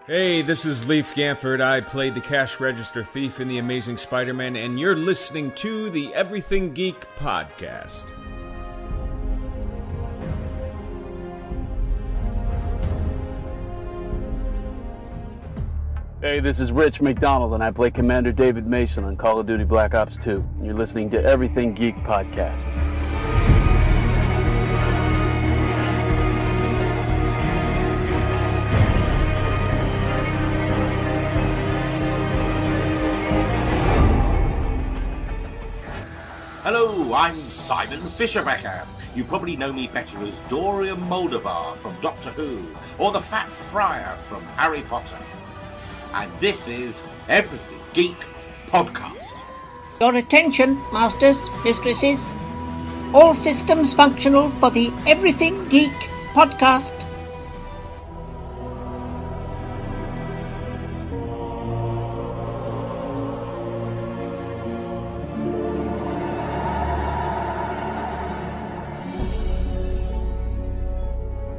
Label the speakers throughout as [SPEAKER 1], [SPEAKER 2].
[SPEAKER 1] Hey, this is Leif Ganford. I played the cash register thief in The Amazing Spider-Man, and you're listening to the Everything Geek podcast.
[SPEAKER 2] Hey, this is Rich McDonald, and I play Commander David Mason on Call of Duty Black Ops 2. And you're listening to Everything Geek podcast.
[SPEAKER 3] Hello, I'm Simon Fisherbecker. You probably know me better as Dorian Moldovar from Doctor Who, or the Fat Friar from Harry Potter. And this is Everything Geek Podcast.
[SPEAKER 4] Your attention, masters, mistresses. All systems functional for the Everything Geek Podcast.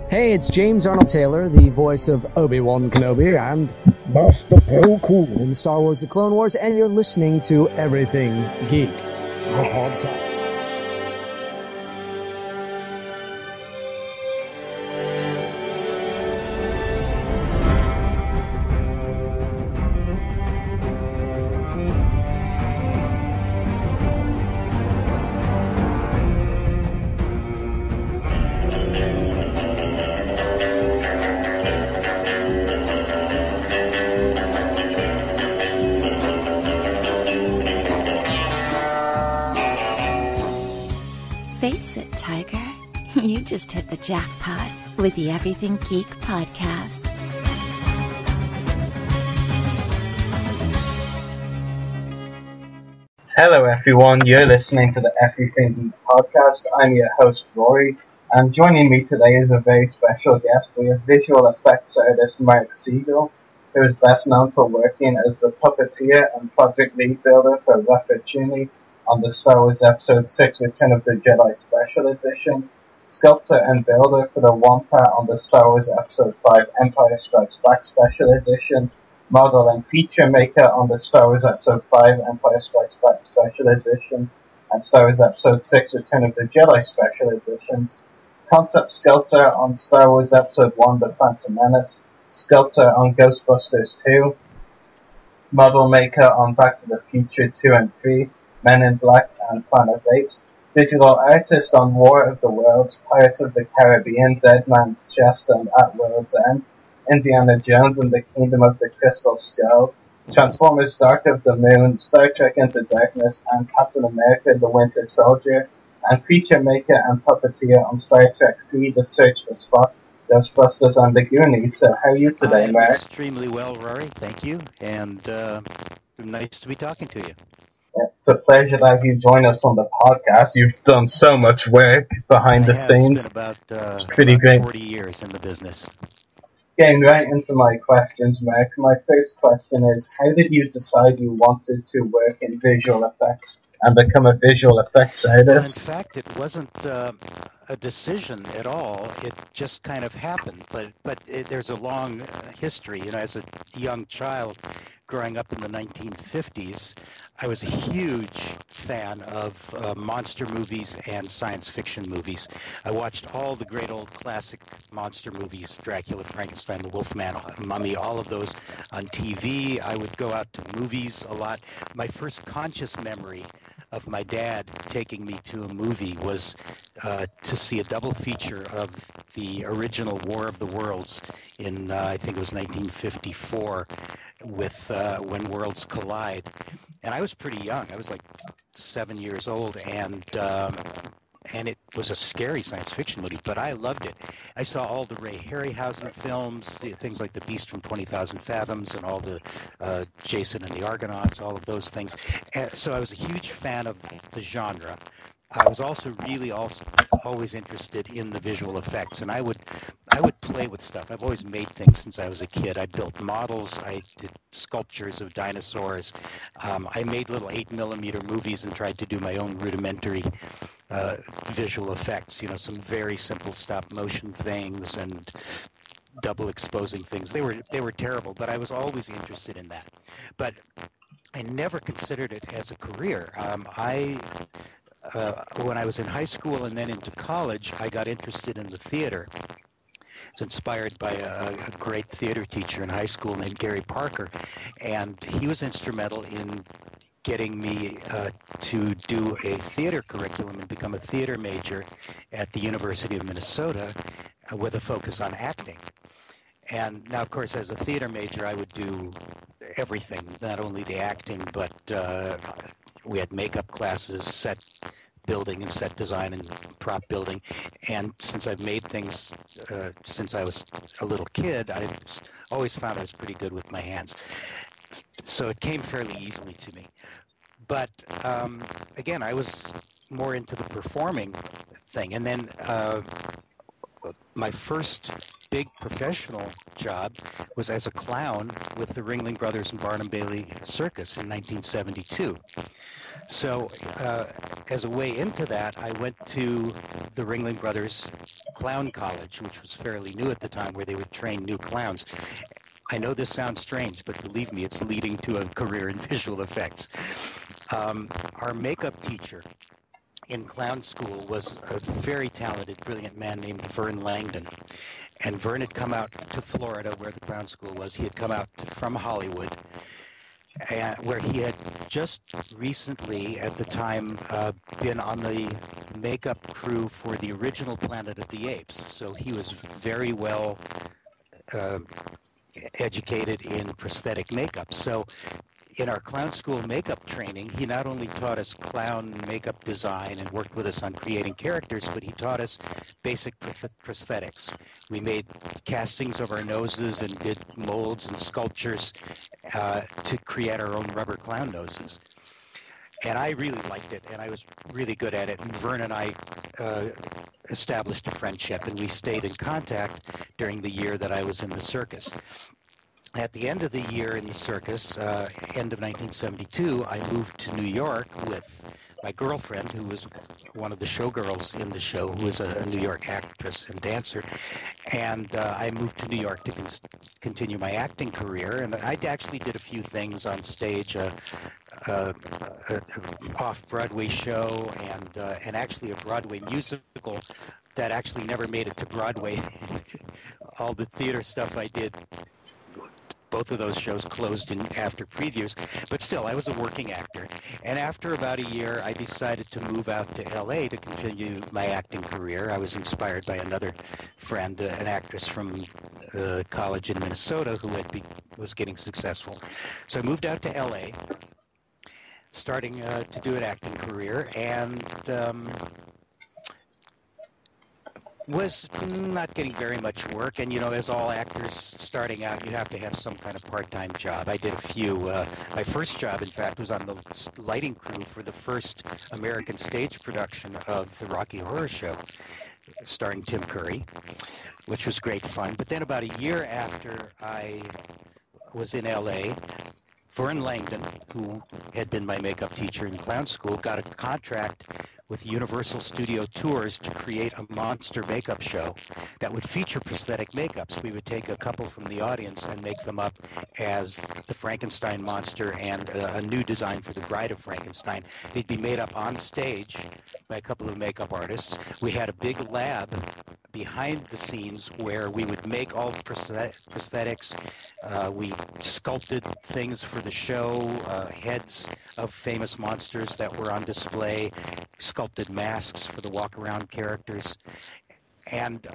[SPEAKER 5] Hey, it's James Arnold Taylor, the voice of Obi-Wan Kenobi and Master Plo Koon in Star Wars The Clone Wars, and you're listening to Everything Geek, the podcast.
[SPEAKER 6] Face it, Tiger. You just hit the jackpot with the Everything Geek podcast.
[SPEAKER 7] Hello everyone, you're listening to the Everything Geek podcast. I'm your host Rory, and joining me today is a very special guest. We have visual effects artist Mark Siegel, who is best known for working as the puppeteer and project lead builder for Rappaccini on the Star Wars Episode 6 Return of the Jedi Special Edition, sculptor and builder for the Wampa on the Star Wars Episode 5 Empire Strikes Back Special Edition, model and feature maker on the Star Wars Episode 5 Empire Strikes Back Special Edition, and Star Wars Episode 6 Return of the Jedi Special Editions, concept sculptor on Star Wars Episode 1 The Phantom Menace, sculptor on Ghostbusters 2, model maker on Back to the Future 2 and 3, Men in Black and Planet of Apes, digital artist on War of the Worlds, Pirates of the Caribbean, Dead Man's Chest and At World's End, Indiana Jones and the Kingdom of the Crystal Skull, Transformers Dark of the Moon, Star Trek Into Darkness, and Captain America the Winter Soldier, and feature maker and puppeteer on Star Trek 3 The Search for Spock, Ghostbusters and the Goonies. So how are you today, Mark?
[SPEAKER 8] Extremely well, Rory. Thank you. And nice to be talking to you.
[SPEAKER 7] It's a pleasure to have you join us on the podcast. You've done so much work behind the scenes.
[SPEAKER 8] It's been
[SPEAKER 7] it's pretty great.
[SPEAKER 8] 40 years in the business.
[SPEAKER 7] Getting right into my questions, Mark. My first question is, how did you decide you wanted to work in visual effects and become a visual effects artist?
[SPEAKER 8] In fact, it wasn't a decision at all. It just kind of happened. But there's a long history. You know, as a young child, growing up in the 1950s, I was a huge fan of monster movies and science fiction movies. I watched all the great old classic monster movies, Dracula, Frankenstein, The Wolfman, Mummy, all of those on TV. I would go out to movies a lot. My first conscious memory of my dad taking me to a movie was to see a double feature of the original War of the Worlds in, I think it was 1954, with When Worlds Collide. And I was pretty young. I was like 7 years old, and it was a scary science fiction movie, but I loved it. I saw all the Ray Harryhausen films, things like The Beast from 20,000 Fathoms, and all the Jason and the Argonauts, all of those things. And so I was a huge fan of the genre. I was also always interested in the visual effects, and I would play with stuff. I've always made things since I was a kid. I built models. I did sculptures of dinosaurs. I made little 8mm movies and tried to do my own rudimentary visual effects. You know, some very simple stop motion things and double exposing things. They were terrible, but I was always interested in that. But I never considered it as a career. When I was in high school and then into college, I got interested in the theater. It's inspired by a great theater teacher in high school named Gary Parker, and he was instrumental in getting me to do a theater curriculum and become a theater major at the University of Minnesota with a focus on acting. And now, of course, as a theater major, I would do everything, not only the acting, but we had makeup classes, set building and set design and prop building. And since I've made things since I was a little kid, I always found I was pretty good with my hands. So it came fairly easily to me. But again, I was more into the performing thing. And then my first big professional job was as a clown with the Ringling Brothers and Barnum Bailey Circus in 1972. So as a way into that, I went to the Ringling Brothers Clown College, which was fairly new at the time, where they would train new clowns. I know this sounds strange, but believe me, it's leading to a career in visual effects. Our makeup teacher in clown school was a very talented, brilliant man named Vern Langdon. And Vern had come out to Florida, where the clown school was. He had come out from Hollywood, where he had just recently, at the time, been on the makeup crew for the original Planet of the Apes. So he was very well educated in prosthetic makeup. So in our clown school makeup training, he not only taught us clown makeup design and worked with us on creating characters, but he taught us basic prosthetics. We made castings of our noses and did molds and sculptures to create our own rubber clown noses. And I really liked it, and I was really good at it. And Vern and I established a friendship, and we stayed in contact during the year that I was in the circus. At the end of the year in the circus, end of 1972, I moved to New York with my girlfriend, who was one of the showgirls in the show, who was a New York actress and dancer. And I moved to New York to continue my acting career. And I actually did a few things on stage, off-Broadway show and actually a Broadway musical that actually never made it to Broadway. All the theater stuff I did, both of those shows closed in after previews, but still, I was a working actor. And after about a year, I decided to move out to L.A. to continue my acting career. I was inspired by another friend, an actress from college in Minnesota who was getting successful. So I moved out to L.A., starting to do an acting career, and was not getting very much work. And, you know, as all actors starting out, you have to have some kind of part-time job. I did a few. My first job, in fact, was on the lighting crew for the first American stage production of the Rocky Horror Show, starring Tim Curry, which was great fun. But then about a year after I was in L.A., Vern Langdon, who had been my makeup teacher in clown school, got a contract with Universal Studio Tours to create a monster makeup show that would feature prosthetic makeups. We would take a couple from the audience and make them up as the Frankenstein monster and a new design for the Bride of Frankenstein. They'd be made up on stage by a couple of makeup artists. We had a big lab behind the scenes where we would make all the prosthetics. We sculpted things for the show, heads of famous monsters that were on display, sculpted masks for the walk-around characters. And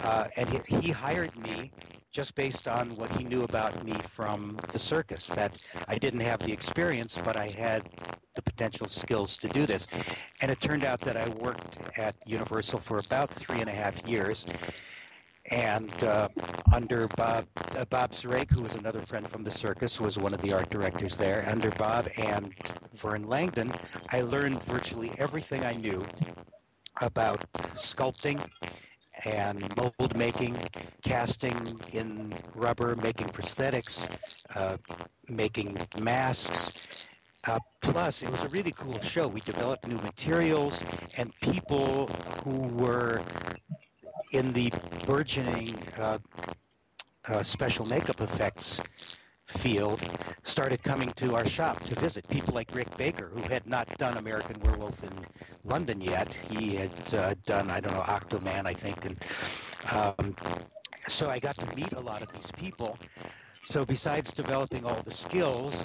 [SPEAKER 8] he hired me just based on what he knew about me from the circus, that I didn't have the experience, but I had the potential skills to do this. And it turned out that I worked at Universal for about 3.5 years. And under Bob Zrake, who was another friend from the circus, was one of the art directors there. Under Bob and Vern Langdon, I learned virtually everything I knew about sculpting and mold making, casting in rubber, making prosthetics, making masks. Plus, it was a really cool show. We developed new materials, and people who were in the burgeoning special makeup effects field started coming to our shop to visit. People like Rick Baker, who had not done American Werewolf in London yet. He had done, I don't know, Octoman, I think. And so I got to meet a lot of these people. So besides developing all the skills,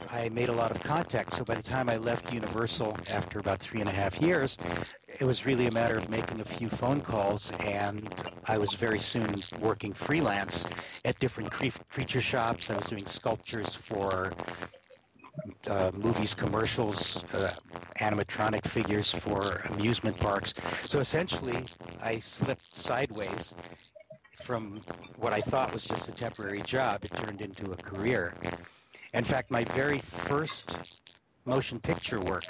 [SPEAKER 8] I made a lot of contacts. So by the time I left Universal after about 3.5 years, it was really a matter of making a few phone calls, and I was very soon working freelance at different creature shops. I was doing sculptures for movies, commercials, animatronic figures for amusement parks. So essentially, I slipped sideways. From what I thought was just a temporary job, it turned into a career. In fact, my very first motion picture work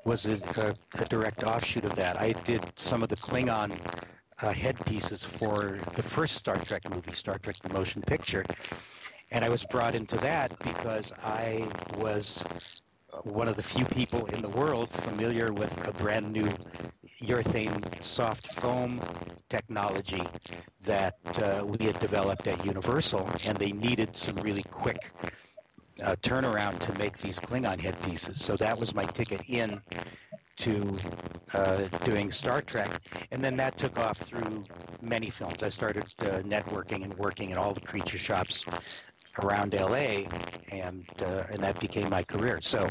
[SPEAKER 8] was a direct offshoot of that. I did some of the Klingon headpieces for the first Star Trek movie, Star Trek the Motion Picture. And I was brought into that because I was one of the few people in the world familiar with a brand new urethane soft foam technology that we had developed at Universal, and they needed some really quick turnaround to make these Klingon headpieces. So that was my ticket in to doing Star Trek, and then that took off through many films. I started networking and working in all the creature shops around LA, and that became my career. So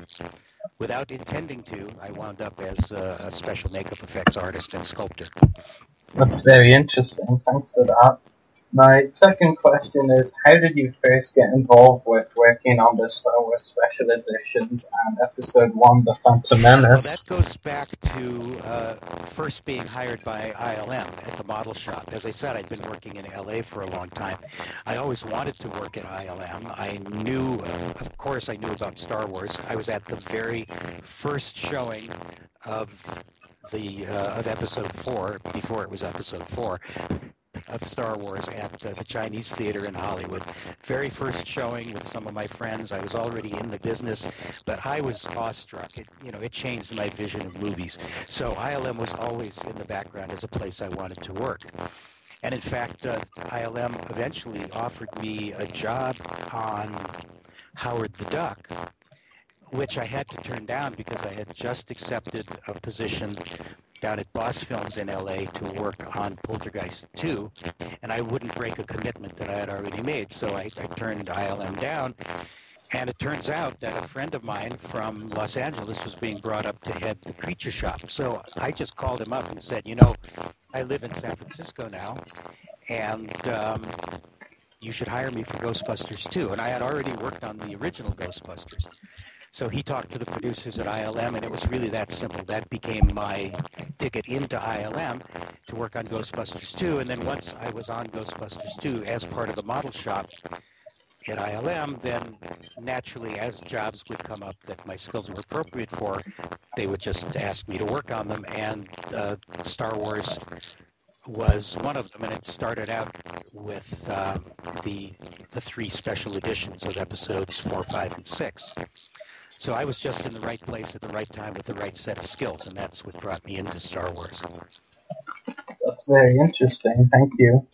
[SPEAKER 8] without intending to, I wound up as a special makeup effects artist and sculptor.
[SPEAKER 7] That's very interesting. Thanks for that. My second question is, how did you first get involved with working on the Star Wars Special Editions and Episode 1, The Phantom Menace?
[SPEAKER 8] Well, that goes back to first being hired by ILM at the model shop. As I said, I'd been working in LA for a long time. I always wanted to work at ILM. I knew, of course, I knew about Star Wars. I was at the very first showing of Episode 4, before it was Episode 4. Of Star Wars at the Chinese Theater in Hollywood. Very first showing with some of my friends. I was already in the business, but I was awestruck. It changed my vision of movies. So ILM was always in the background as a place I wanted to work. And in fact, ILM eventually offered me a job on Howard the Duck, which I had to turn down because I had just accepted a position down at Boss Films in LA to work on Poltergeist 2, and I wouldn't break a commitment that I had already made, so I turned ILM down. And it turns out that a friend of mine from Los Angeles was being brought up to head the creature shop. So I just called him up and said, I live in San Francisco now, and you should hire me for Ghostbusters 2. And I had already worked on the original Ghostbusters. So he talked to the producers at ILM, and it was really that simple. That became my ticket into ILM to work on Ghostbusters 2. And then once I was on Ghostbusters 2 as part of the model shop at ILM, then naturally as jobs would come up that my skills were appropriate for, they would just ask me to work on them. And Star Wars was one of them, and it started out with the 3 special editions of episodes 4, 5, and 6. So I was just in the right place at the right time with the right set of skills, and that's what brought me into Star Wars.
[SPEAKER 7] That's very interesting, thank you.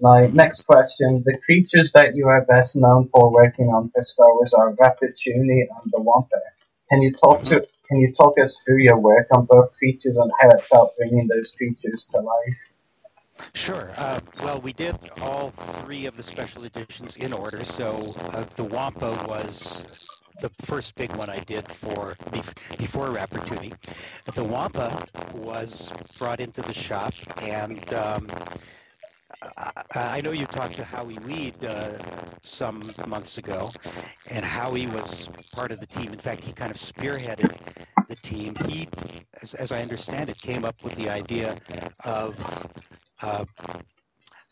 [SPEAKER 7] My next question, the creatures that you are best known for working on for Star Wars are Rappaccini and the Wampa. Can you talk us through your work on both creatures and how it felt bringing those creatures to life?
[SPEAKER 8] Sure. Well, we did all 3 of the special editions in order, so the Wampa was the first big one I did before Rappaccini. The Wampa was brought into the shop, and I know you talked to Howie Weed some months ago, and Howie was part of the team. In fact, he kind of spearheaded the team. He, as I understand it, came up with the idea of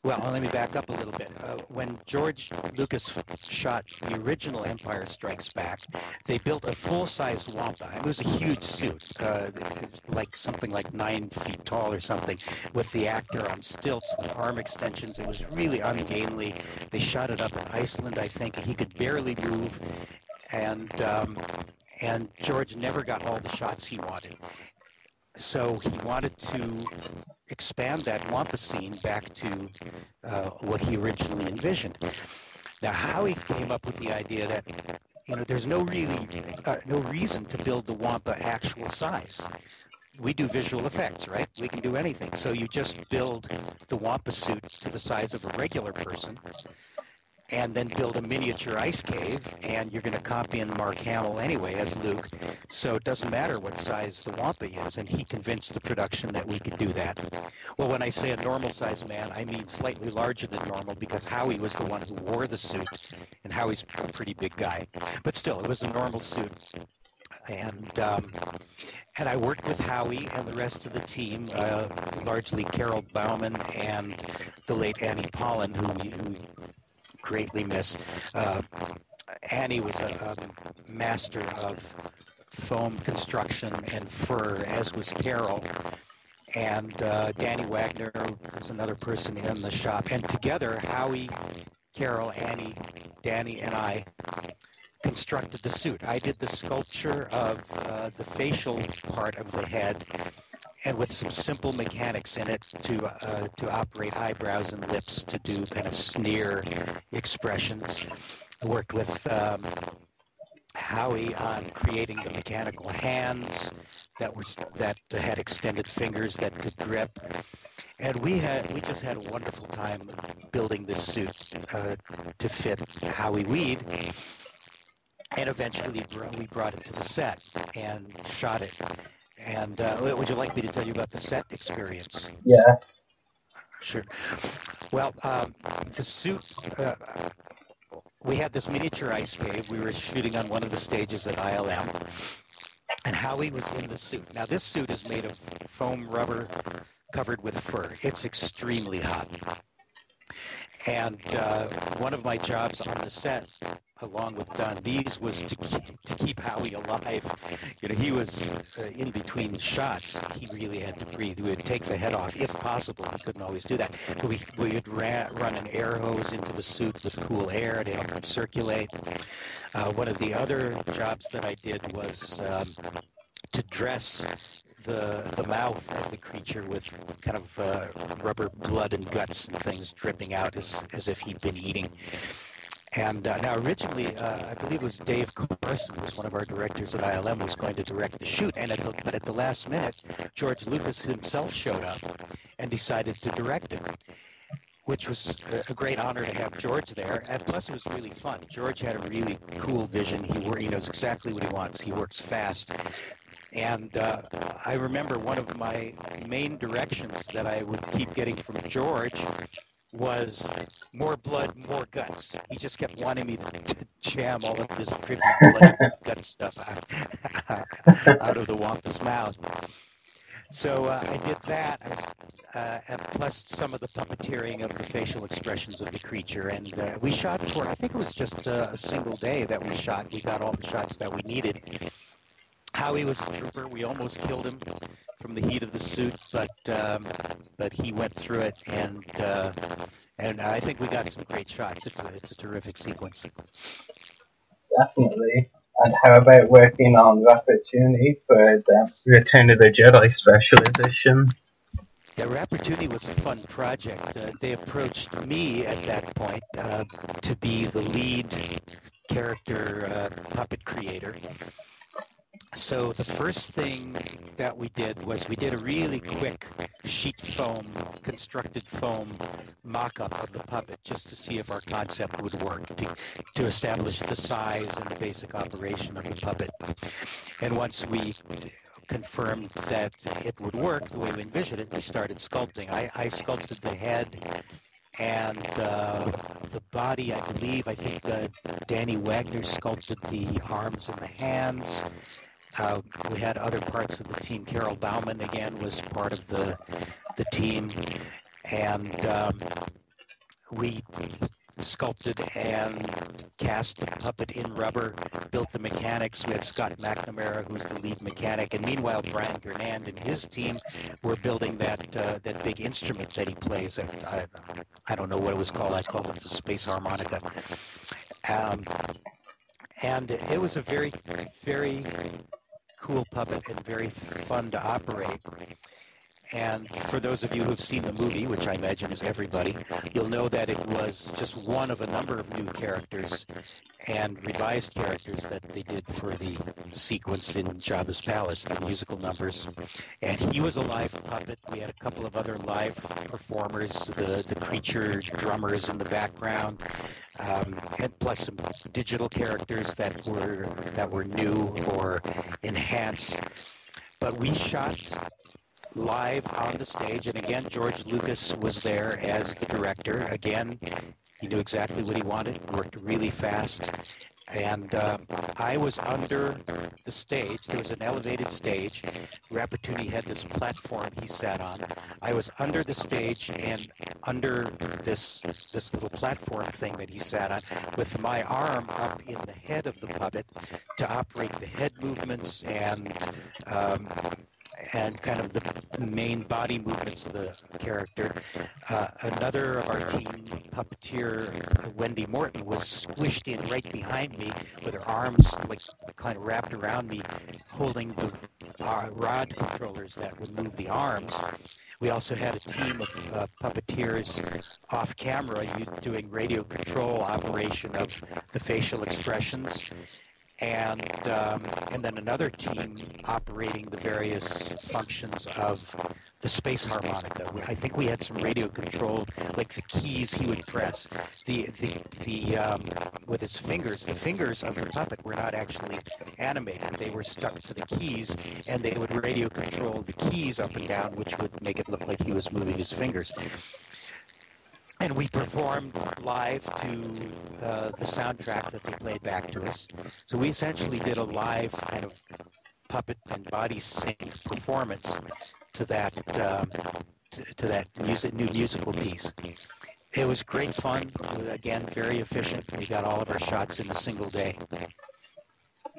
[SPEAKER 8] well, let me back up a little bit. When George Lucas shot the original Empire Strikes Back, they built a full-size Wampa. It was a huge suit, like something like 9 feet tall or something, with the actor on stilts with arm extensions. It was really ungainly. They shot it up in Iceland, I think. He could barely move, and George never got all the shots he wanted. So he wanted to expand that Wampa scene back to what he originally envisioned. Now, Howie came up with the idea that, there's no reason to build the Wampa actual size. We do visual effects, right? We can do anything. So you just build the Wampa suit to the size of a regular person, and then build a miniature ice cave, and you're going to copy in Mark Hamill anyway as Luke, so it doesn't matter what size the Wampa is, and he convinced the production that we could do that. Well, when I say a normal-sized man, I mean slightly larger than normal, because Howie was the one who wore the suit, and Howie's a pretty big guy. But still, it was a normal suit. And I worked with Howie and the rest of the team, largely Carol Bauman and the late Annie Pollan, who we greatly miss. Annie was a master of foam construction and fur, as was Carol. And Danny Wagner was another person in the shop. And together, Howie, Carol, Annie, Danny, and I constructed the suit. I did the sculpture of the facial part of the head, and with some simple mechanics in it to operate eyebrows and lips, to do kind of sneer expressions. I worked with Howie on creating the mechanical hands that had extended fingers that could grip. And we just had a wonderful time building this suit to fit Howie Weed. And eventually we brought it to the set and shot it. And would you like me to tell you about the set experience?
[SPEAKER 7] Yes.
[SPEAKER 8] Sure. Well, the suit, we had this miniature ice cave. We were shooting on one of the stages at ILM. And Howie was in the suit. Now, this suit is made of foam rubber covered with fur. It's extremely hot. And one of my jobs on the set, along with Don Dees, was to keep Howie alive. He was in between shots. He really had to breathe. We would take the head off, if possible. We couldn't always do that. But we would run an air hose into the suit with cool air to help him circulate. One of the other jobs that I did was to dress the mouth of the creature with kind of rubber blood and guts and things dripping out as if he'd been eating. And now originally, I believe it was Dave Carson, was one of our directors at ILM, was going to direct the shoot. But at the last minute, George Lucas himself showed up and decided to direct it, which was a great honor to have George there. And plus, it was really fun. George had a really cool vision. He knows exactly what he wants. He works fast. And I remember one of my main directions that I would keep getting from George was more blood, more guts. He just kept wanting me to jam all of this drippy blood and gut stuff out of the Wampa's mouth. So I did that, and plus some of the puppeteering of the facial expressions of the creature. And we shot for, I think it was just a single day that we shot. We got all the shots that we needed. Howie was a trooper. We almost killed him from the heat of the suit, but he went through it, and I think we got some great shots. It's a terrific sequence.
[SPEAKER 7] Definitely. And how about working on Ratatouille for the Return of the Jedi Special Edition?
[SPEAKER 8] Yeah, Ratatouille was a fun project. They approached me at that point to be the lead character puppet creator. So the first thing that we did was we did a really quick sheet foam, constructed foam mock-up of the puppet just to see if our concept would work, to establish the size and the basic operation of the puppet. And once we confirmed that it would work the way we envisioned it, we started sculpting. I sculpted the head and the body, I think Danny Wagner sculpted the arms and the hands. We had other parts of the team. Carol Bauman, again, was part of the team. And we sculpted and cast the puppet in rubber, built the mechanics. We had Scott McNamara, who's the lead mechanic. And meanwhile, Brian Gernand and his team were building that big instrument that he plays. I don't know what it was called. I called it the space harmonica. And it was a very, very cool puppet and very fun to operate. And for those of you who've seen the movie, which I imagine is everybody, you'll know that it was just one of a number of new characters and revised characters that they did for the sequence in Jabba's Palace, the musical numbers. And he was a live puppet. We had a couple of other live performers, the creature drummers in the background, and plus some digital characters that were new or enhanced. But we shot live on the stage, and again, George Lucas was there as the director. Again, he knew exactly what he wanted, worked really fast, and I was under the stage. There was an elevated stage. Rappattini had this platform he sat on. I was under the stage and under this little platform thing that he sat on with my arm up in the head of the puppet to operate the head movements and kind of the main body movements of the character. Another of our team, puppeteer Wendy Morton, was squished in right behind me with her arms like kind of wrapped around me, holding the rod controllers that would move the arms. We also had a team of puppeteers off camera doing radio control operation of the facial expressions. And then another team operating the various functions of the space harmonica. I think we had some radio controlled, like the keys he would press. With his fingers, the fingers of the puppet were not actually animated. They were stuck to the keys, and they would radio control the keys up and down, which would make it look like he was moving his fingers. And we performed live to the soundtrack that they played back to us. So we essentially did a live kind of puppet and body sync performance to that new musical piece. It was great fun. Again, very efficient. We got all of our shots in a single day.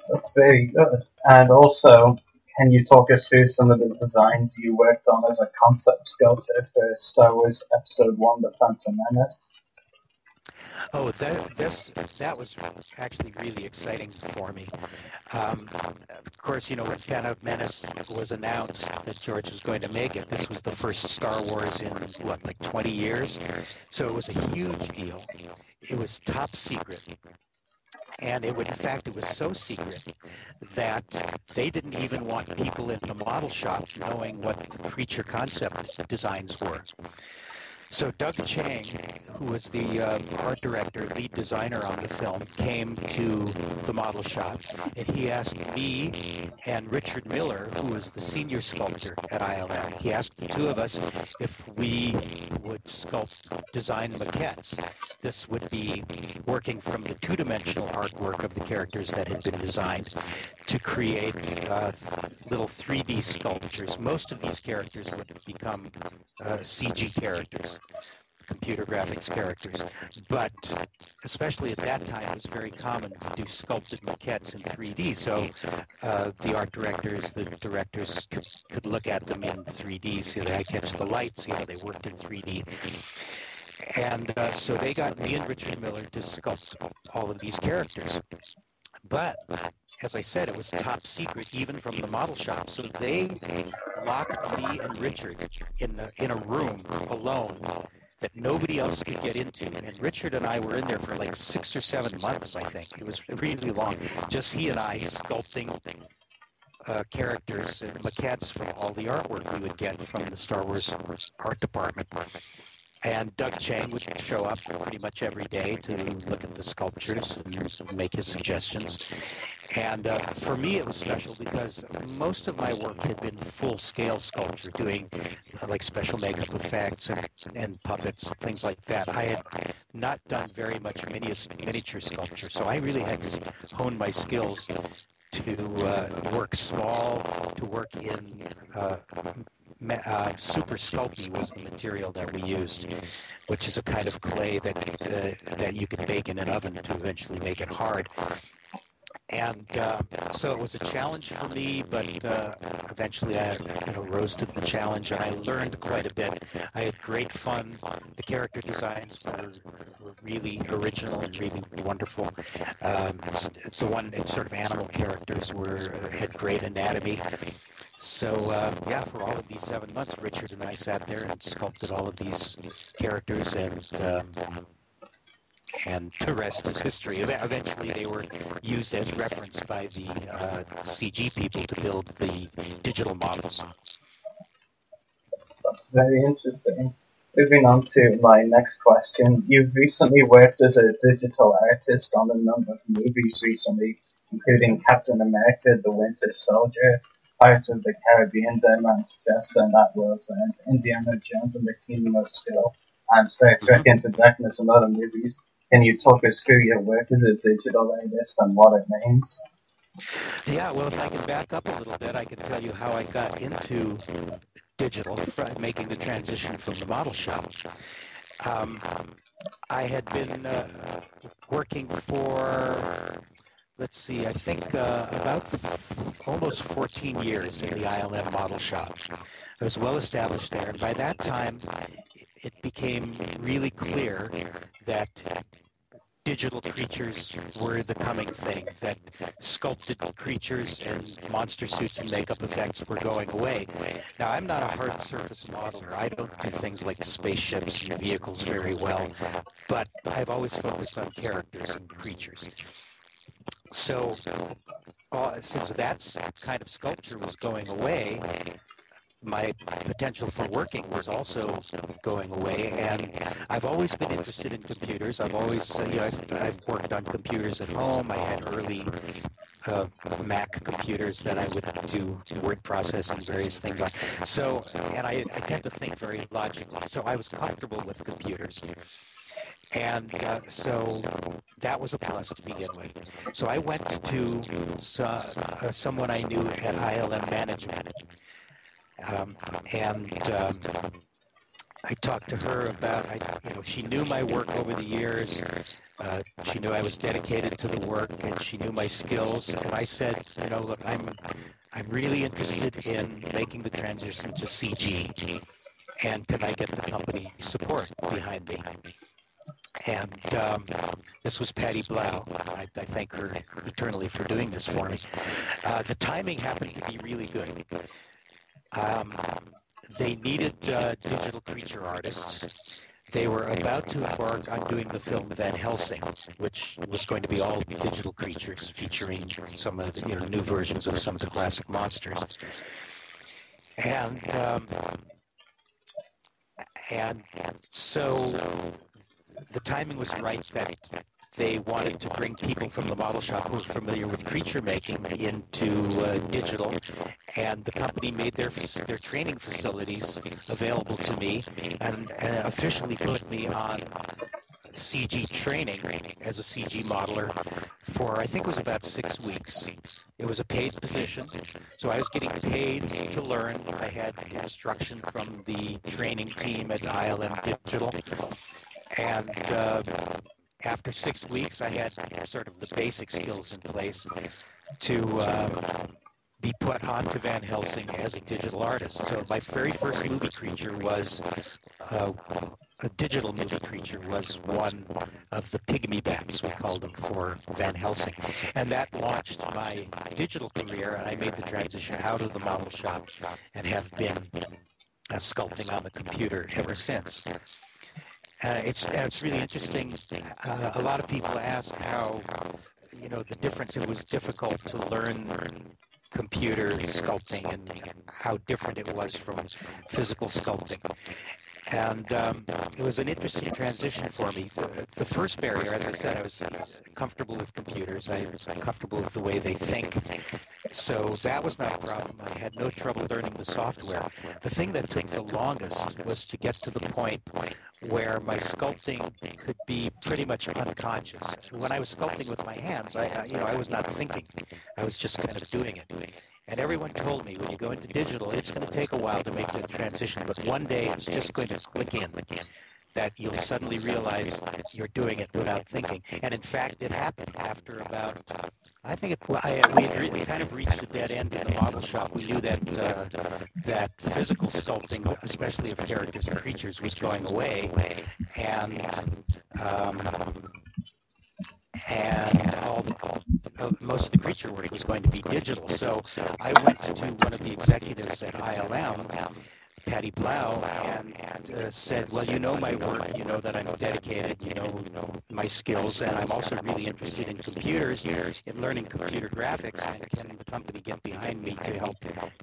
[SPEAKER 7] That's very good. And also, can you talk us through some of the designs you worked on as a concept sculptor for Star Wars Episode 1, The Phantom Menace?
[SPEAKER 8] Oh, that was actually really exciting for me. Of course, when Phantom Menace was announced that George was going to make it, this was the first Star Wars in, 20 years? So it was a huge deal. It was top secret. And in fact, it was so secret that they didn't even want people in the model shop knowing what the creature concept designs were. So Doug Chang, who was the art director, lead designer on the film, came to the model shop, and he asked me and Richard Miller, who was the senior sculptor at ILM, he asked the two of us if we would design maquettes. This would be working from the two-dimensional artwork of the characters that had been designed to create little 3D sculptures. Most of these characters would become CG characters, computer graphics characters, but especially at that time it was very common to do sculpted maquettes in 3D, so the art directors, the directors could look at them in 3D, see how they catch the light, see how they worked in 3D. And so they got me and Richard Miller to sculpt all of these characters. But, as I said, it was top secret even from the model shop. So they locked me and Richard in a room alone that nobody else could get into. And Richard and I were in there for like 6 or 7 months, I think. It was really long. Just he and I sculpting characters and maquettes from all the artwork we would get from the Star Wars art department. And Doug Chang would show up pretty much every day to look at the sculptures and make his suggestions. And for me, it was special because most of my work had been full-scale sculpture, doing like special makeup effects and puppets, things like that. I had not done very much miniature sculpture, so I really had to hone my skills to work small, to work in Super Sculpey was the material that we used, which is a kind of clay that you can bake in an oven to eventually make it hard. And so it was a challenge for me, but eventually I rose to the challenge, and I learned quite a bit. I had great fun. The character designs were really original and really wonderful. It's sort of animal characters had great anatomy. So, for all of these 7 months, Richard and I sat there and sculpted all of these characters, and the rest is history. Eventually, they were used as reference by the CG people to build the digital models.
[SPEAKER 7] That's very interesting. Moving on to my next question. You've recently worked as a digital artist on a number of movies recently, including Captain America, The Winter Soldier, Pirates of the Caribbean, Dead Man's Chest, and That World's End, Indiana Jones and the Kingdom of Skill, and Star Trek Into Darkness and other movies. Can you talk us through your work as a digital artist and what it means?
[SPEAKER 8] Yeah, well, if I can back up a little bit, I can tell you how I got into digital, making the transition from the model shop. I had been working for, let's see, I think about almost 14 years in the ILM model shop. I was well established there, and by that time, it became really clear that digital creatures were the coming thing, that sculpted creatures and monster suits and makeup effects were going away. Now, I'm not a hard surface modeler. I don't do things like spaceships and vehicles very well, but I've always focused on characters and creatures. So, since that kind of sculpture was going away, my potential for working was also going away, and I've always been interested in computers. I've always, I've worked on computers at home. I had early Mac computers that I would do word processing, various things on. So, and I tend to think very logically. So I was comfortable with computers. And so that was a plus to begin with. So I went to someone I knew at ILM Management. I talked to her about, she knew my work over the years. She knew I was dedicated to the work, and she knew my skills. And I said, look, I'm really interested in making the transition to CG, and can I get the company support behind me? And this was Patty Blau. I thank her eternally for doing this for me. The timing happened to be really good. They needed digital creature artists. They were about to embark on doing the film Van Helsing, which was going to be all digital creatures featuring some of the new versions of some of the classic monsters. And so the timing was right that they wanted to bring people from the model shop who were familiar with creature making into digital, and the company made their training facilities available to me and officially put me on CG training as a CG modeler for, I think it was about 6 weeks. It was a paid position, so I was getting paid to learn. I had instruction from the training team at ILM Digital, and after 6 weeks, I had sort of the basic skills in place to be put onto Van Helsing as a digital artist. So my very first movie creature was a digital movie creature, was one of the pygmy bats, we called them, for Van Helsing. And that launched my digital career, and I made the transition out of the model shop and have been sculpting on the computer ever since. It's really interesting. A lot of people ask how, the difference. It was difficult to learn computer sculpting and how different it was from physical sculpting. And it was an interesting transition for me. The first barrier, as I said, I was comfortable with computers. I was comfortable with the way they think. So that was not a problem. I had no trouble learning the software. The thing that took the longest was to get to the point where my sculpting could be pretty much unconscious. When I was sculpting with my hands, I was not thinking. I was just kind of doing it. And everyone told me, when you go into digital, it's going to take a while to make the transition, but one day it's just going to click in. that you'll suddenly realize you're doing it without thinking. And in fact, it happened after about, I think we had kind of reached a dead end in the model shop. We knew that that physical sculpting, especially of characters and creatures, was going away, and most of the creature work was going to be digital. So I went to one of the executives at ILM, Patty Blau, and said, well, you know my work, you know that I'm dedicated, you know my skills, and I'm also really interested in computers, in learning computer graphics, and can the company get behind me to help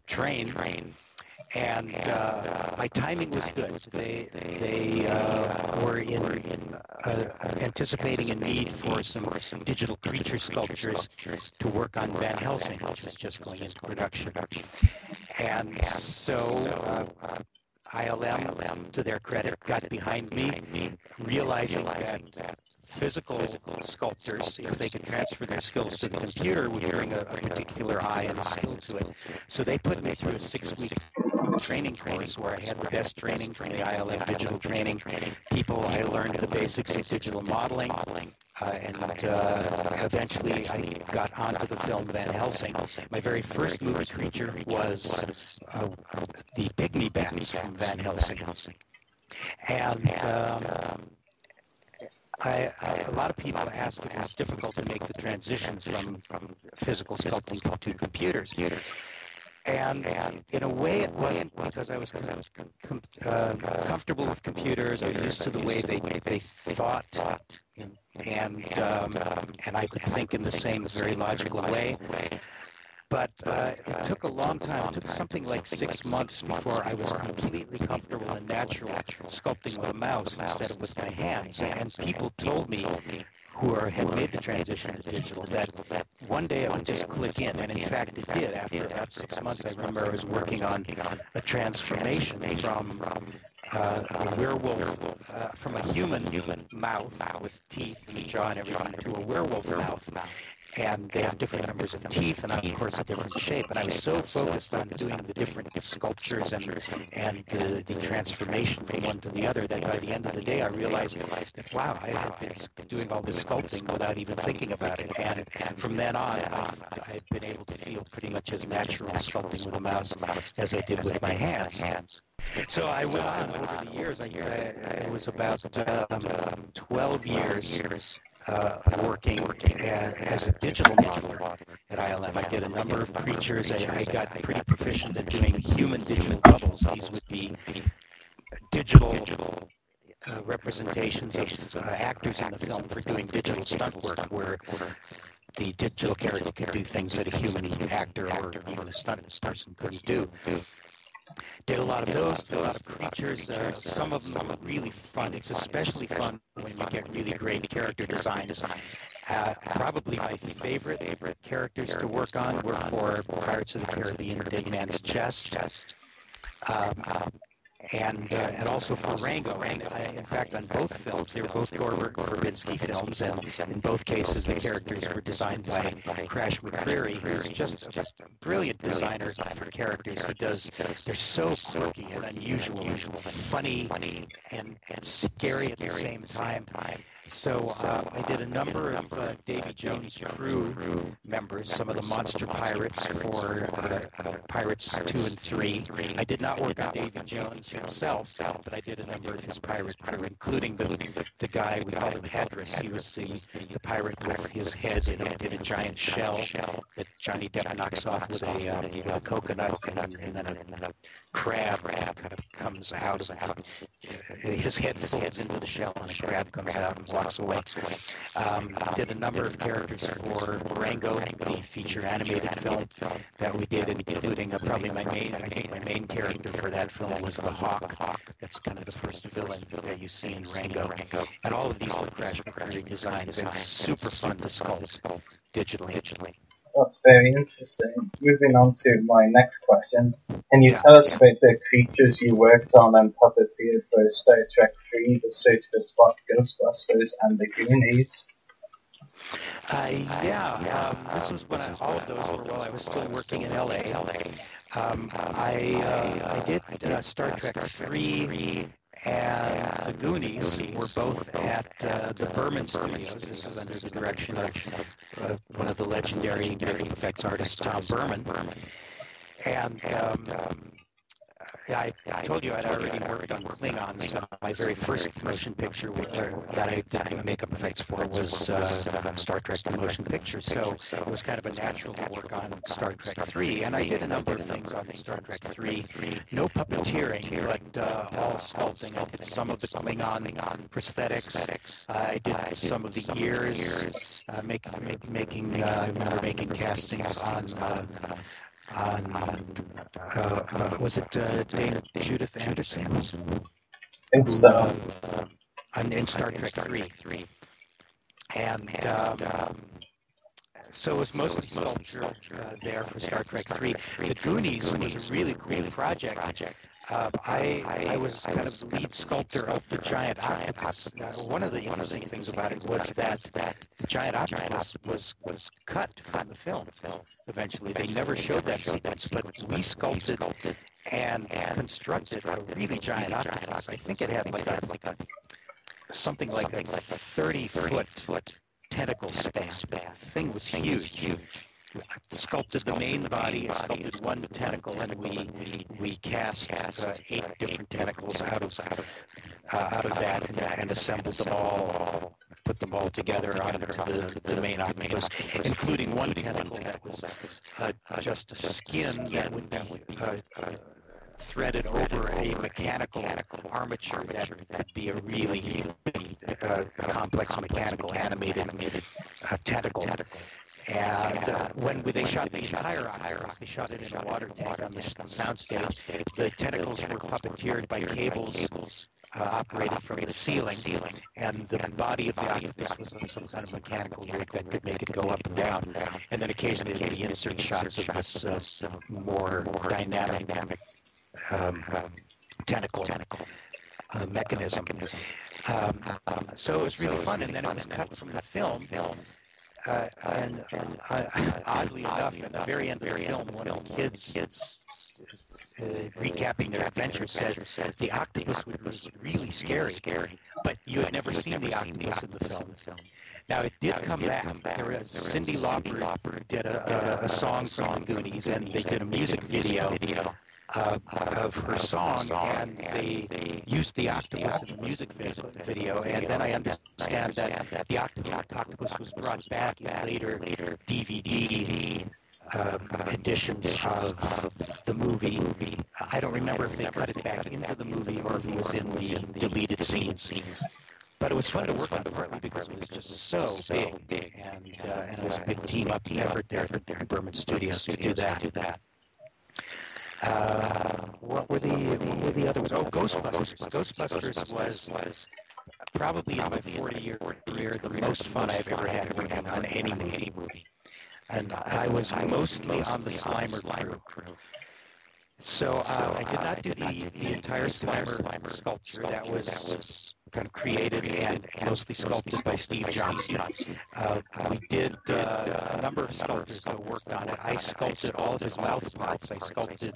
[SPEAKER 8] train? And my timing was good. They were anticipating a need for some digital creature sculptures to work on Van Helsing, which was just going into production. And so ILM, to their credit, got behind me, realizing that physical sculptors, if they could transfer their skills to the computer, would bring a particular eye and a skill to it. So they put me through a 6-week training course where I had the best training from the ILM digital training people. I learned the basics of digital modeling, and eventually I got onto the film Van Helsing. My very first movie creature was the pygmy bats from Van Helsing. And a lot of people ask if it's difficult to make the transition from physical sculpting to computers. And in a way it wasn't, because I was comfortable with computers. I was used to the way they thought, and I could think in the same very logical way. But it took a long time. It took something like 6 months before I was completely comfortable and natural sculpting with a mouse instead of with my hands. And people told me, who had made the transition to digital, that one day I would just click in, and in fact it did. After about 6 months, I remember I was working on a transformation from a werewolf, from a human mouth with teeth and jaw and everything, to a werewolf mouth. And they have different numbers of teeth, and of course a different shape. And I was so focused on doing the different sculptures and the transformation from one to the other that by the end of the day I realized that, wow, I have been doing all this sculpting without even thinking about it. And from then on, I've been able to feel pretty much as natural sculpting with a mouse as I did with my hands. So I went on over the years. It was about 12 years working as a digital modeler at ILM. I did a number of creatures. I got pretty proficient at doing human digital doubles. These would be digital representations of actors in the film for doing digital stunt work, where the digital character could do things that a human actor or even a stunt person couldn't do. Did a lot of those, did a lot of creatures. Some of them are really fun. It's especially fun when you get really great character designs. Probably my favorite characters to work on were for Pirates of the Caribbean, Dead Man's Chest, and also for Rango. And in fact, on both films, they were both Gore Verbinski films, and in both cases, the characters were designed by Crash McCreary, who's just a brilliant designer for characters. They're so quirky and unusual, funny and scary at the same time. So I did a number of Davy Jones' crew members, some of the monster pirates for Pirates 2 and 3. I did not work on Davy Jones himself, but I did a number of his pirate crew, including the guy, we called him Hedris. He was the pirate with his head in a giant shell that Johnny Depp knocks off with a coconut, and then a crab kind of comes out. His head folds into the shell, and a crab comes out and walks away. Did a number of characters for Rango, the feature animated film that we did, including probably my main character for that film was the Hawk. That's kind of the first villain that you see in Rango. And all of these were Crash McCreary designs, and super fun to sculpt digitally.
[SPEAKER 7] That's very interesting. Moving on to my next question. Can you tell us about the creatures you worked on and puppeteered for Star Trek III, The Search for Spock, Ghostbusters, and The Goonies?
[SPEAKER 8] This was when all of those were while I was still working in LA. I did Star Trek III and The Goonies were both at the Berman Studios. This was under the direction of one of the legendary visual effects artists, Tom Berman. And I told you I'd already worked on Klingons. So my very first motion picture that I did makeup effects for was Star Trek The Motion Picture. So it was kind of a natural to work on Star Trek 3. And I did a number of things on Star Trek 3. No puppeteering, but all sculpting. I did some of the Klingon prosthetics. I did some of the ears, making castings was it Dame Judith Anderson?
[SPEAKER 7] I think so.
[SPEAKER 8] In Star Trek 3. And so it was mostly sculpture there for Star Trek 3. The Goonies was a really cool project. I was kind of the lead sculptor of the giant octopus. One of the interesting things about it was that the giant octopus was cut from the film. Eventually, they never showed that sequence, but we sculpted and constructed a really giant octopus. I think it had something like a 30-foot tentacle span. The thing was huge. Sculpted the main body, sculpted one tentacle, and we cast 8 different tentacles out of that and assembled them all, put them all together onto the main octopus, including one tentacle that was just a skin that would be threaded over a mechanical armature that could be a really complex mechanical animated tentacle. And when they shot the entire octopus, they shot it in a water tank on the soundstage. The tentacles were puppeteered by cables operated from the ceiling, and the body of the octopus was on some kind of mechanical rig that could make it go up and down. And then occasionally there'd be insert shots of this more dynamic tentacle mechanism. So it was really fun, and then it was cut from the film. And oddly enough, at the very end of the film, one of the kids recapping their adventure said the octopus was really scary, but you had never seen the octopus in the film. Now, it did come back. Cyndi Lauper did a song from the Goonies, and they did a music video of her song, and they used the octopus in the music video, and then I understand that the octopus was brought back in later DVD editions of the movie. I don't remember if they cut it back into the movie or if it was in the deleted scenes. But it was fun to work on, partly because it was just so big, and it was a big team-up effort there at Berman Studios to do that. What were the other ones? Oh, Ghostbusters. Ghostbusters was probably in my 40-year career the most fun I've ever had working on any movie. And I was mostly on the Slimer crew. So I did not do the entire Slimer sculpture. That was kind of created and mostly sculpted by Steve Johnson. We did a number of sculptors that worked on it. I sculpted all of his mouth parts. I sculpted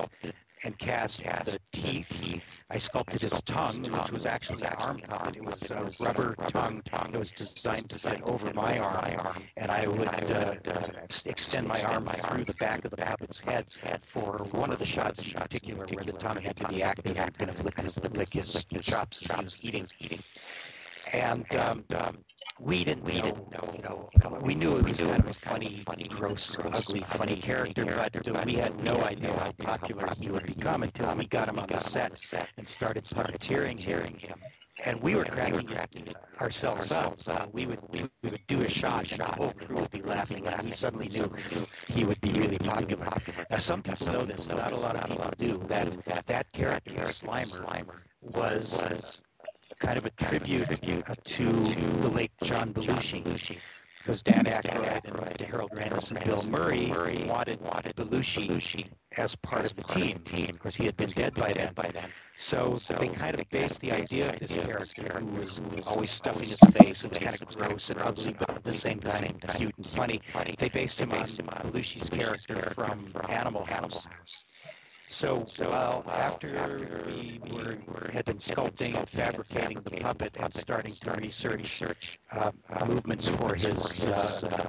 [SPEAKER 8] and cast the teeth. I sculpted his tongue, which was actually an arm puppet. It was a rubber tongue. It was designed to fit over my arm, and I would extend my arm through the back of the puppet's head for one of the shots in particular where the tongue had to be active and kind of lick his chops as he was eating. And we didn't know, we knew it was kind of a funny, gross, ugly, funny character, but we had no idea how popular he would become until we got him on the set and started puppeteering him. And we were cracking ourselves up. We would do a shot, and the whole crew would be laughing, and we suddenly knew he would be really popular. Now, some people know this, but not a lot of people do. That character, Slimer, was kind of a tribute to the late John Belushi. Because Dan Aykroyd and Harold Ramis and Bill Murray wanted Belushi as part of the team. Of course, he had been dead by then. So they kind of based the idea of this character who was always stuffing his face, who was kind of gross and ugly, but at the same time cute and funny. They based him on Belushi's character from Animal House. So after we had been sculpting and fabricating the puppet and starting to research movements for his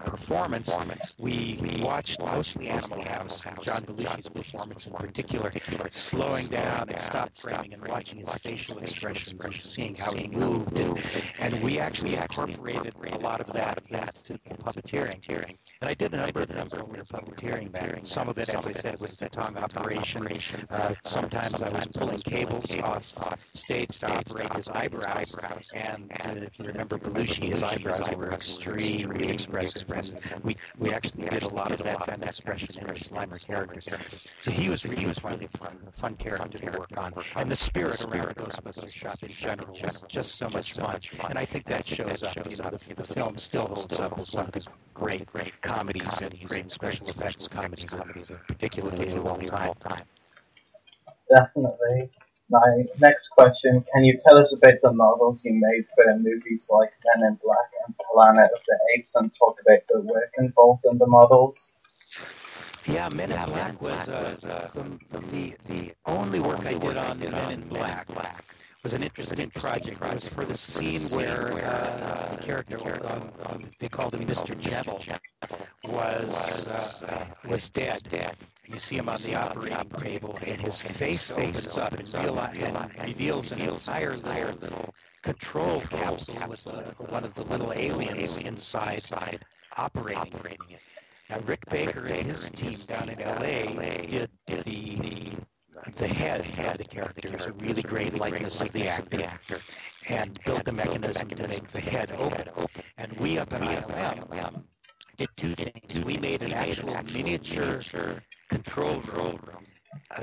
[SPEAKER 8] performance, we watched mostly Animal House, John Belushi's performance in particular, slowing down and stop framing and watching his facial expressions and seeing how he moved. And we actually incorporated a lot of that into the puppeteering. And I did a number of things when we were puppeteering that. Some of it, as I said, was the tongue operation. Sometimes I was pulling cables off stage to operate his eyebrows. And if you remember Belushi, his eyebrows were extremely expressive. We actually did a lot of that kind of expression in the Slimer characters. So he was really fun character to work on. And the spirit around Ghostbusters shop in general was just so much fun. And I think that shows up. The film still holds up as one of his great comedies and great special effects comedies, particularly of all time.
[SPEAKER 7] Definitely. My next question, can you tell us about the models you made for movies like Men in Black and Planet of the Apes and talk about the work involved in the models?
[SPEAKER 8] Yeah, Men in Black was the only work I did on Men in Black. Was an interesting project. It was for the scene where the character, they called him Mr. Gentle, was dead. You see him on the operating table, and his face opens up and reveals an entire little control capsule with one of the little aliens inside operating it. Now, Rick Baker and his team down in L.A. did the head of the character. It was a really great likeness of the actor, and built the mechanism to make the head open. And we up at ILM did two things. We made an actual miniature control room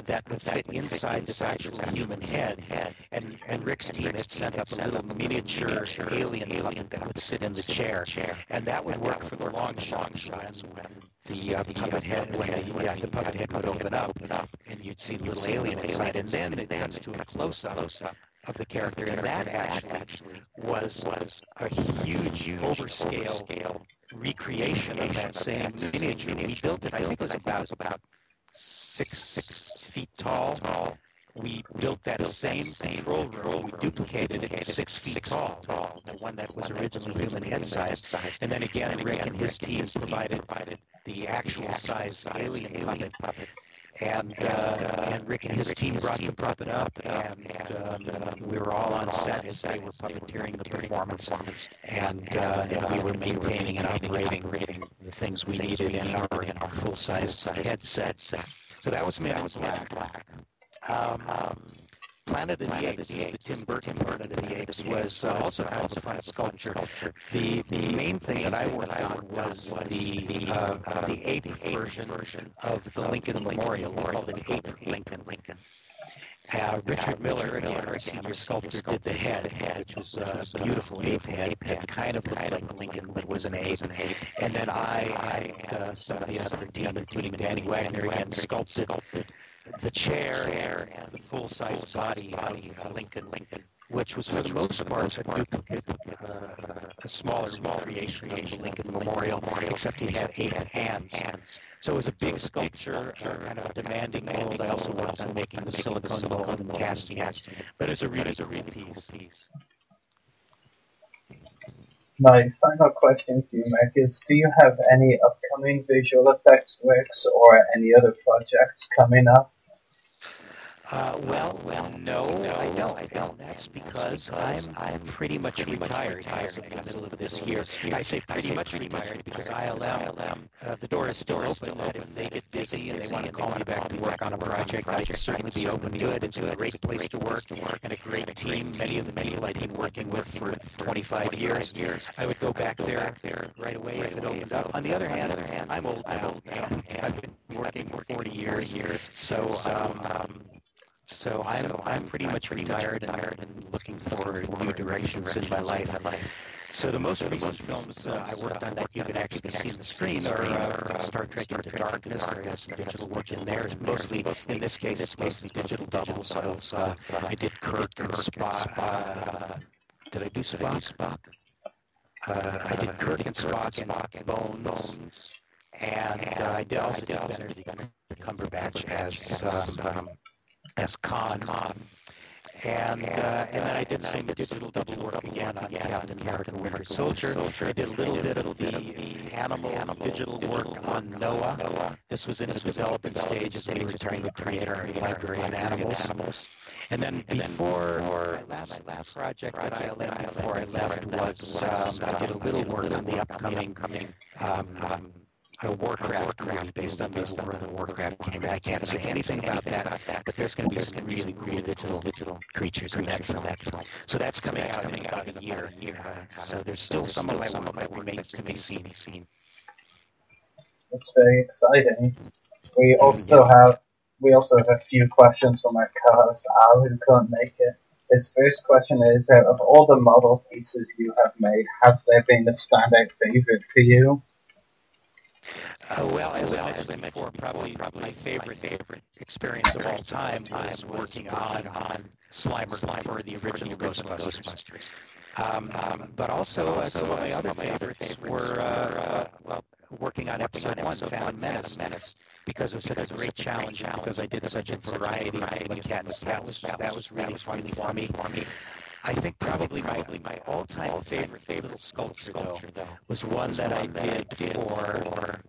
[SPEAKER 8] that would fit inside this actual human head. And Rick's team had sent up a little miniature alien puppet that would sit in the chair. And that would work for the long shots when the puppet head would open up and you'd see the little alien inside. And then it comes to a close-up of the character. And that actually was a huge overscale recreation of that same miniature. We built it, I think it was about 6 feet tall. We built that same control room. We duplicated it 6 feet tall, the one that was originally human head size. And then again, Rick and his team provided the actual size alien puppet. And Rick and his team brought the puppet up, and we were all on set as they were puppeteering the performance, and we were maintaining and operating the things we needed in our full-size headset. So that was Men in Black. Planet of the Apes, the Tim Burton Planet of the Apes, was also kind of a fun sculpture. The main thing that I worked on was the ape version of the Lincoln Memorial, called an Ape Lincoln. Richard Miller, again, our senior sculptor, did the head, which was a beautiful ape head. It kind of looked like Lincoln, but was an ape. And then I and some of the other team, including Danny Wagner, again, sculpted the chair and the full-size body of Lincoln, which was for the most part a duplicate, a smaller recreation of the Lincoln Memorial, except he had 8 hands. So it was a big sculpture, kind of a demanding mold. I also worked on making the silicone mold and casting it, but it was a really piece.
[SPEAKER 7] My final question to you, Mike, is do you have any upcoming visual effects works or any other projects coming up?
[SPEAKER 8] No, I don't. That's because I'm pretty much retired in the middle of this year. I say pretty much retired because ILM, the door is still open. If they get busy and they want to call me back to work on a project, I can certainly be open to it. It's a great place to work and a great team. Many of the people I've been working with for 25 years. I would go back there right away if it opened up. On the other hand, I'm old now. I've been working for 40 years. So I'm pretty much retired and looking for new directions in my life. So the most recent films I worked on that you can actually see on the screen are Star Trek Into Darkness. There has some digital work in there. Mostly, in this case, it's mostly digital doubles. So I did Kirk and Spock. Did I do Spock? I did Kirk and Spock and Bones. And I also did Benedict Cumberbatch as Khan. And then I did some digital double work again on Captain America: Winter Soldier. I did a little bit of the animal digital work on Noah. This was in the development stage as we were trying to create our library of animals. And then before my last project at ILM, before I left, was I did a little work on the upcoming a Warcraft movie based on the World of Warcraft game. I can't say anything about that, but there's going to be some really cool digital creatures in that film. So that's coming out in about a year. So there's still some of my work that remains to be seen.
[SPEAKER 7] That's very exciting. We also have a few questions from our co-host Al, who couldn't make it. His first question is, out of all the model pieces you have made, has there been a standout favorite for you?
[SPEAKER 8] Well, as I mentioned before, probably my favorite experience of all time was working on Slimer for the original Ghostbusters. But also, some of my other favorites were working on episode 1, Phantom Menace, because it was such a great challenge, because I did such a variety of mechanics. That was really fun for me. I think probably my all-time favorite little sculpture, though, was one that I did for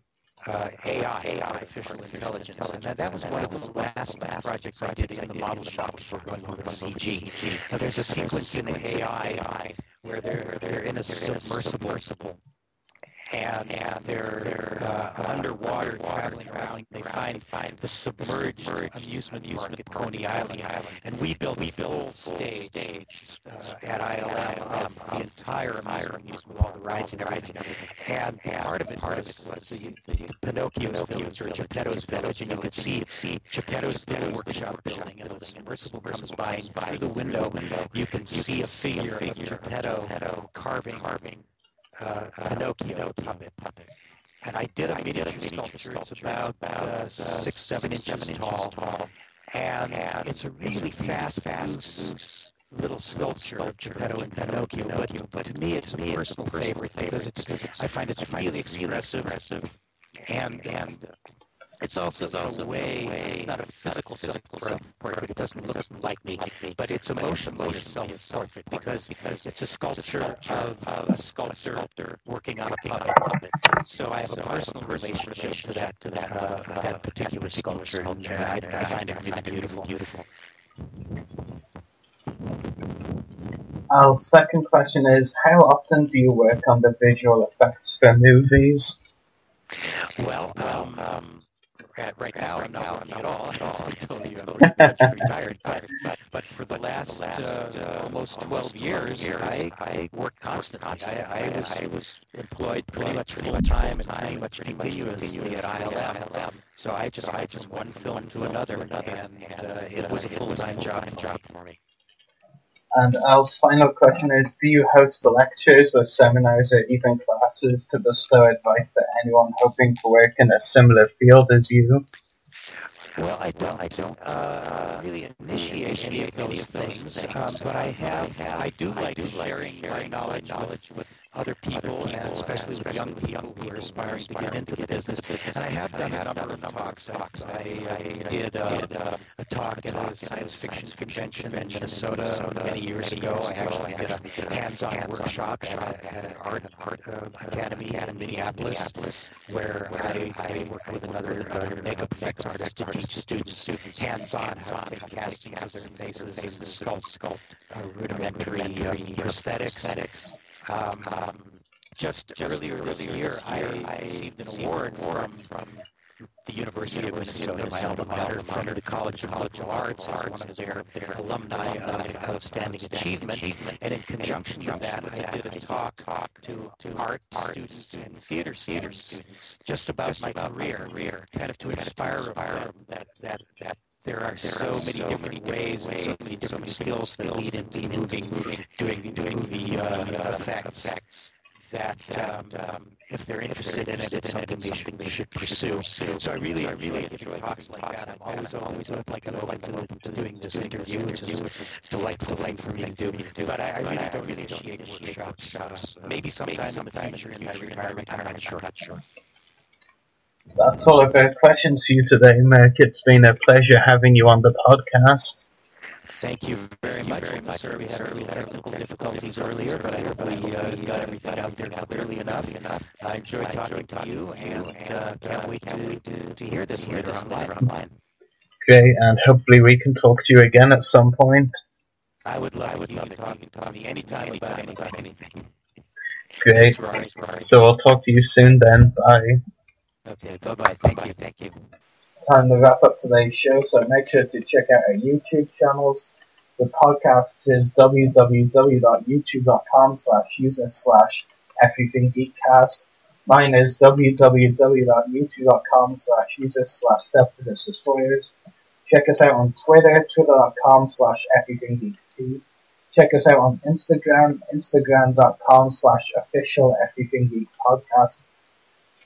[SPEAKER 8] AI, artificial intelligence, and that was one of the last projects I did in the model shop before going over to CG. Now, there's a sequence in the AI where they're in a submersible, and they're underwater traveling around. They find the submerged amusement park at Coney Island, and we built a full stage at ILM of the entire amusement with all the rides and everything. And part of it was the Pinocchio's village, or Geppetto's village, and you could see Geppetto's little workshop building, and the submersible comes by, and through the window you can see a figure of Geppetto carving Pinocchio puppet. And I did a miniature sculpture. It's about 6-7 inches tall, and it's a really fast, loose little sculpture of Geppetto and Pinocchio. But to me, it's a personal favorite because I find it's really expressive, and it's also got a way, it's not a physical portrait, it doesn't look like me, but it's emotionally a self-portrait because it's a sculpture of a sculptor working on a puppet. So I have a personal relationship to that particular sculpture, and I find it really beautiful.
[SPEAKER 7] Our second question is, how often do you work on the visual effects for movies?
[SPEAKER 8] Well, right now I'm not working at all. I'm retired. But for the last almost 12 years, I worked constantly. I was employed pretty much full time and pretty much continuously at ILM. So I just one film to another, and it was a full-time job for me.
[SPEAKER 7] And Al's final question is, do you host lectures or seminars or even classes to bestow advice to anyone hoping to work in a similar field as you?
[SPEAKER 8] Well, I don't really initiate any of those things, but I do like sharing my knowledge with other people, and especially with young people who are aspiring to get into the business. And I have done a number of talks. I did a talk at a science fiction convention in Minnesota many years ago. I actually did a hands-on workshop at an art academy in Minneapolis, where I worked with another makeup effects artist to teach students hands-on how to take castings of their faces and sculpt rudimentary prosthetics. Just earlier this year, I received an award from the University of Minnesota, my alma mater, from the College of Liberal Arts, as one of their alumni of outstanding achievement. And in conjunction with that, I did a talk to art students and theater students just about my career, kind of to inspire that there are so many different ways and so many different skills that lead into doing movie effects. That if they're interested in it, it's something they should pursue. So I really enjoy talks like that. I'm always open to doing this interview, which is a delightful thing for me to do. But I really don't initiate workshops. Maybe sometime in the future in my retirement, I'm not sure.
[SPEAKER 7] That's all of our questions for you today, Mark. It's been a pleasure having you on the podcast.
[SPEAKER 8] Thank you very much. Sir, we had a little technical difficulties earlier, but I hope we got everything out there clearly enough. I enjoyed talking to you, and can't wait to hear this later online.
[SPEAKER 7] Great, and hopefully we can talk to you again at some point.
[SPEAKER 8] I would love you to talk to me anytime about anything.
[SPEAKER 7] Great. So I'll talk to you soon then. Bye.
[SPEAKER 8] Okay, bye-bye. Thank you.
[SPEAKER 7] Time to wrap up today's show, so make sure to check out our YouTube channels. The podcast is www.youtube.com/user/everythinggeekcast. Mine is www.youtube.com/user/StepTheDestroyers. Check us out on Twitter, twitter.com/everythinggeek. Check us out on Instagram, instagram.com/officialeverythinggeekpodcast.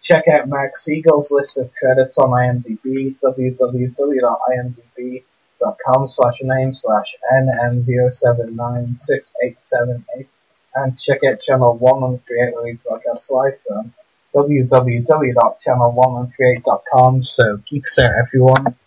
[SPEAKER 7] Check out Mark Siegel's list of credits on IMDb, www.imdb.com/name/NM07968878, and check out Channel 1 on Create where we broadcast live from www.channel1oncreate.com. So geeks out, everyone.